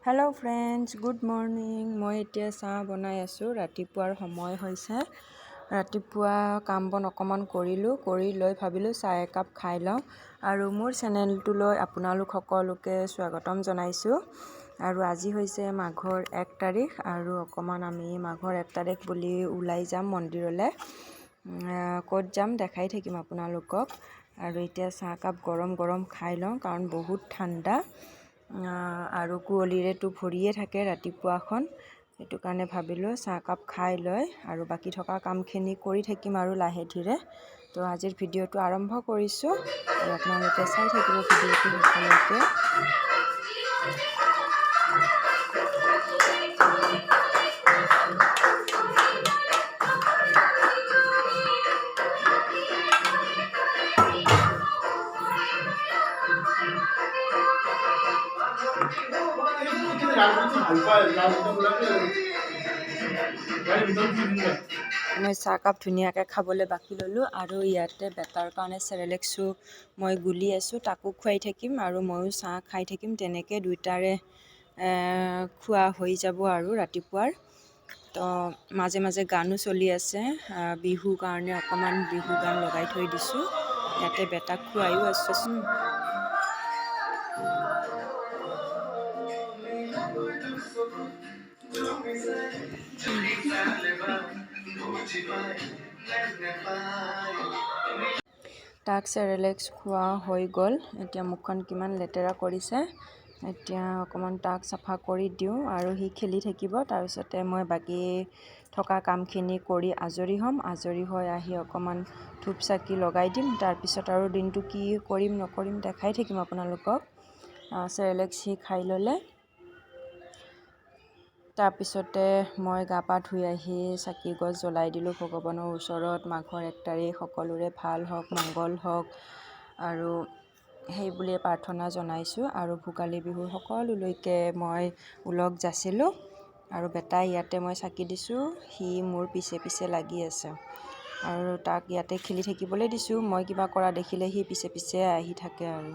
Hello friends, good morning. मैं इतना चाह बनाई आसो। रातिपुৱাৰ समय হৈছে। रातिपुৱা কাম বন অকমান কৰিলো, কৰি লৈ ভাবিলো চাহ একাপ খাই লওঁ আৰু মোৰ চেনেলটোলৈ আপোনালোক সকলোকে স্বাগতম জনাইছো। আৰু আজি হৈছে মাঘৰ 1 তাৰিখ আৰু অকমান আমি মাঘৰ 1 তাৰিখ বুলি ওলাই যাম মন্দিৰলৈ। ক'ত যাম দেখাই থাকিম আপোনালোকক। আৰু এতিয়া চাহ কাপ গৰম গৰম খাই লওঁ কাৰণ বহুত ঠাণ্ডা আৰু কুঁৱলীৰেতো ভৰিয়ে থাকে ৰাতিপুৱাখন। সেইটো কাৰণে ভাবিলোঁ চাহকাপ খাই লৈ আৰু বাকী থকা কামখিনি কৰি থাকিম আৰু লাহে ধীৰে। তো আজিৰ ভিডিঅ'টো আৰম্ভ কৰিছোঁ আৰু আপোনালোকে চাই থাকিব ভিডিঅ'টো শেষলৈকে। মই চাহকাপ ধুনীয়াকৈ খাবলৈ বাকি ল'লোঁ আৰু ইয়াতে বেটাৰ কাৰণে চেৰেলেক্সো মই গুলি আছোঁ, তাকো খুৱাই থাকিম আৰু ময়ো চাহ খাই থাকিম। তেনেকৈ দুইটাৰে খোৱা হৈ যাব আৰু ৰাতিপুৱাৰ। তো মাজে মাজে গানো চলি আছে, বিহু কাৰণে অকণমান বিহু গান লগাই থৈ দিছোঁ। ইয়াতে বেটাক খুৱাইও আছোঁ। তাক চেৰেলেক্স খোৱা হৈ গ'ল। এতিয়া মুখখন কিমান লেতেৰা কৰিছে। এতিয়া অকণমান তাক চাফা কৰি দিওঁ আৰু সি খেলি থাকিব। তাৰপিছতে মই বাকী থকা কামখিনি কৰি আজৰি হ'ম। আজৰি হৈ আহি অকণমান ধূপ চাকি লগাই দিম। তাৰপিছত আৰু দিনটো কি কৰিম নকৰিম দেখাই থাকিম আপোনালোকক। চেৰেলেক্স সি খাই ল'লে। তাৰপিছতে মই গা পা ধুই আহি চাকি গছ জ্বলাই দিলোঁ ভগৱানৰ ওচৰত। মাঘৰ 1 তাৰিখ সকলোৰে ভাল হওক, মংগল হওক আৰু সেই বুলিয়ে প্ৰাৰ্থনা জনাইছোঁ। আৰু ভোগালী বিহুৰ সকলোলৈকে মই ওলগ যাচিলোঁ আৰু বেটাই ইয়াতে মই চাকি দিছোঁ, সি মোৰ পিছে পিছে লাগি আছে আৰু তাক ইয়াতে খেলি থাকিবলৈ দিছোঁ। মই কিবা কৰা দেখিলে সি পিছে পিছে আহি থাকে আৰু।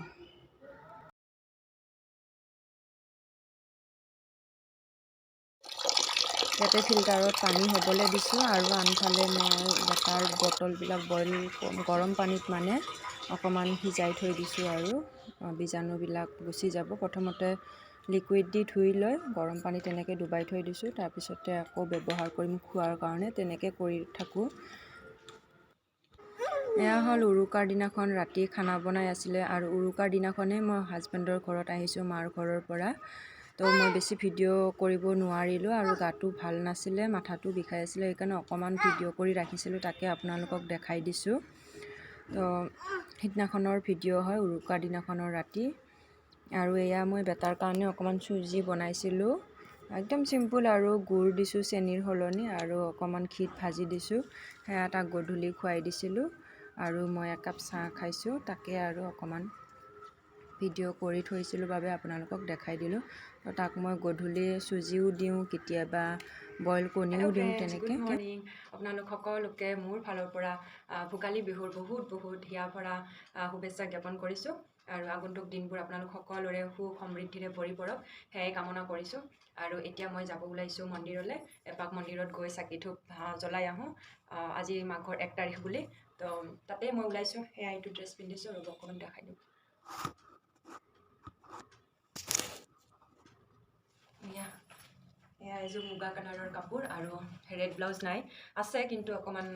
ইয়াতে ফিল্টাৰত পানী হ'বলৈ দিছোঁ আৰু আনফালে মই বেটাৰ বটলবিলাক গৰম পানীত মানে অকণমান সিজাই থৈ দিছোঁ আৰু বীজাণুবিলাক গুচি যাব। প্ৰথমতে লিকুইড দি ধুই লৈ গৰম পানী তেনেকৈ ডুবাই থৈ দিছোঁ। তাৰপিছতে আকৌ ব্যৱহাৰ কৰিম খোৱাৰ কাৰণে, তেনেকৈ কৰি থাকোঁ। এয়া হ'ল উৰুকাৰ দিনাখন ৰাতি খানা বনাই আছিলে আৰু উৰুকাৰ দিনাখনেই মই হাজবেণ্ডৰ ঘৰত আহিছোঁ, মাৰ ঘৰৰ পৰা। তো মই বেছি ভিডিঅ' কৰিব নোৱাৰিলোঁ আৰু গাটো ভাল নাছিলে, মাথাটো বিষাই আছিলে। সেইকাৰণে অকণমান ভিডিঅ' কৰি ৰাখিছিলোঁ, তাকে আপোনালোকক দেখাই দিছোঁ। তো সিদিনাখনৰ ভিডিঅ' হয়, উৰুকাৰ দিনাখনৰ ৰাতি। আৰু এয়া মই বেটাৰ কাৰণে অকণমান চুজি বনাইছিলোঁ, একদম চিম্পুল আৰু গুড় দিছোঁ চেনিৰ সলনি আৰু অকণমান ঘিত ভাজি দিছোঁ। সেয়া তাক গধূলি খুৱাই দিছিলোঁ আৰু মই একাপ চাহ খাইছোঁ। তাকে আৰু অকণমান ভিডিঅ' কৰি থৈছিলোঁ বাবে আপোনালোকক দেখাই দিলোঁ। তো তাক মই গধূলি চুজিও দিওঁ, কেতিয়াবা বইল কণীও দিওঁ তেনেকৈ। গুড মৰ্ণিং আপোনালোক সকলোকে মোৰ ফালৰ পৰা ভোগালী বিহুৰ বহুত বহুত হিয়া ভৰা শুভেচ্ছা জ্ঞাপন কৰিছোঁ আৰু আগন্তুক দিনবোৰ আপোনালোক সকলোৰে সুখ সমৃদ্ধিৰে ভৰি পৰক সেয়াই কামনা কৰিছোঁ। আৰু এতিয়া মই যাব ওলাইছোঁ মন্দিৰলৈ। এপাক মন্দিৰত গৈ চাকি ধূপ জ্বলাই আহোঁ, আজি মাঘৰ 1 তাৰিখ বুলি। তো তাতে মই ওলাইছোঁ। সেয়া এইটো ড্ৰেছ পিন্ধিছোঁ আৰু অকণমান দেখাই দিওঁ। এয়া এযোৰ মুগা কালাৰৰ কাপোৰ আৰু ৰেড ব্লাউজ নাই, আছে কিন্তু অকণমান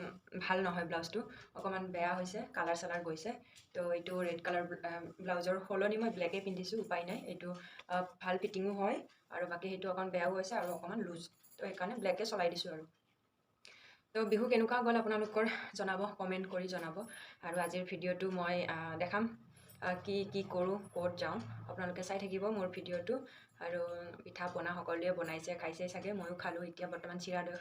ভাল নহয় ব্লাউজটো, অকণমান বেয়া হৈছে, কালাৰ চালাৰ গৈছে। তো এইটো ৰেড কালাৰ ব্লাউজৰ সলনি মই ব্লেকেই পিন্ধিছোঁ, উপায় নাই। এইটো ভাল ফিটিঙো হয় আৰু বাকী সেইটো অকণমান বেয়াও হৈছে আৰু অকণমান লুজ, তো সেইকাৰণে ব্লেকে চলাই দিছোঁ আৰু। তো বিহু কেনেকুৱা গ'ল আপোনালোকৰ জনাব, কমেণ্ট কৰি জনাব। আৰু আজিৰ ভিডিঅ'টো মই দেখাম কি কৰোঁ, ক'ত যাওঁ। আপোনালোকে চাই থাকিব মোৰ ভিডিঅ'টো। আৰু পিঠা পনা সকলোৱে বনাইছে, খাইছে চাগে, ময়ো খালোঁ। এতিয়া বৰ্তমান চিৰা দৈ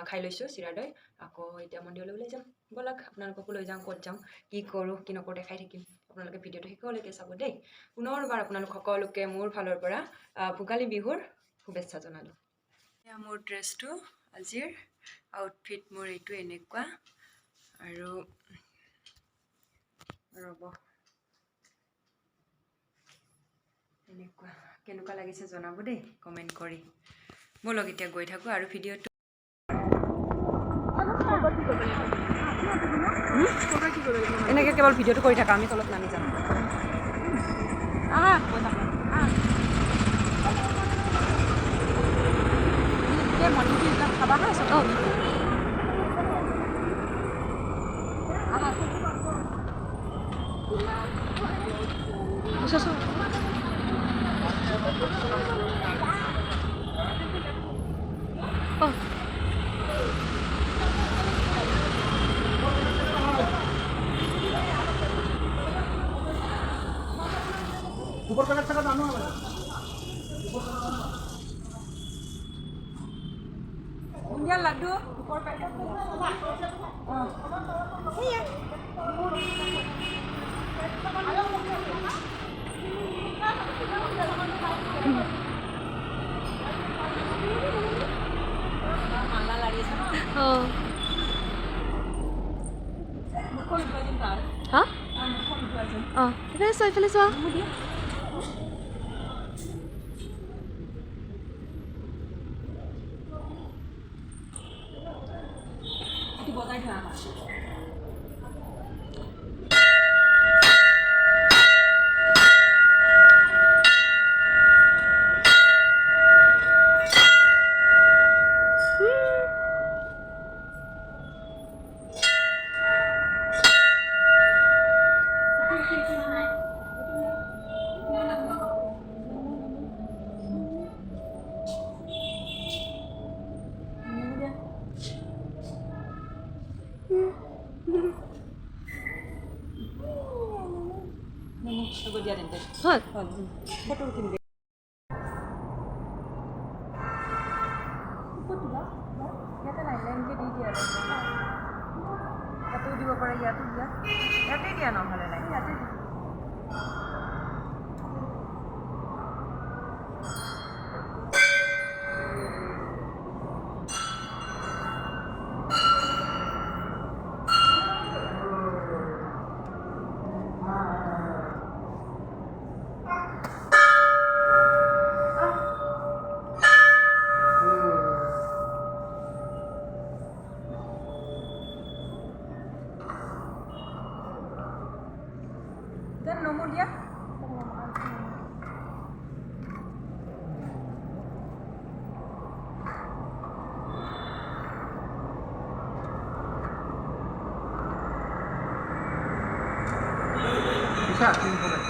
খাই লৈছোঁ চিৰা দৈ। আকৌ এতিয়া মন্দিৰলৈ ওলাই যাম, ব'লক আপোনালোককো লৈ যাওঁ, ক'ত যাওঁ, কি কৰোঁ কি নকৰোঁ দেখাই থাকিম। আপোনালোকে ভিডিঅ'টো শেষলৈকে চাব দেই। পুনৰবাৰ আপোনালোক সকলোকে মোৰ ফালৰ পৰা ভোগালী বিহুৰ শুভেচ্ছা জনালোঁ। এয়া মোৰ ড্ৰেছটো, আজিৰ আউটফিট মোৰ এইটো এনেকুৱা। আৰু ৰ'ব এনেকুৱা কেনেকুৱা লাগিছে জনাব দেই কমেণ্ট কৰি বলক এতিয়া গৈ থাকোঁ আৰু ভিডিঅ'টো এনেকৈ কেৱল ভিডিঅ'টো কৰি থাকা আমি তলত নামি যাম খাবা হা ऊपर पैकेट से का दानो है बुंदिया लड्डू ऊपर पैकेट Hả? Ifelé চোৱা হয় ফটো উঠিম দে ইয়াতে লাইন লাইনকৈ দি দিয়া ইয়াতেও দিব পাৰে ইয়াতো দিয়া ইয়াতে দিয়া নহ'লে লাইন ইয়াতে dan nomor dia bisa ini boleh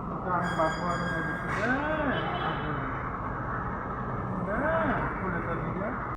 sekarang bapak ada di sini boleh tadi dia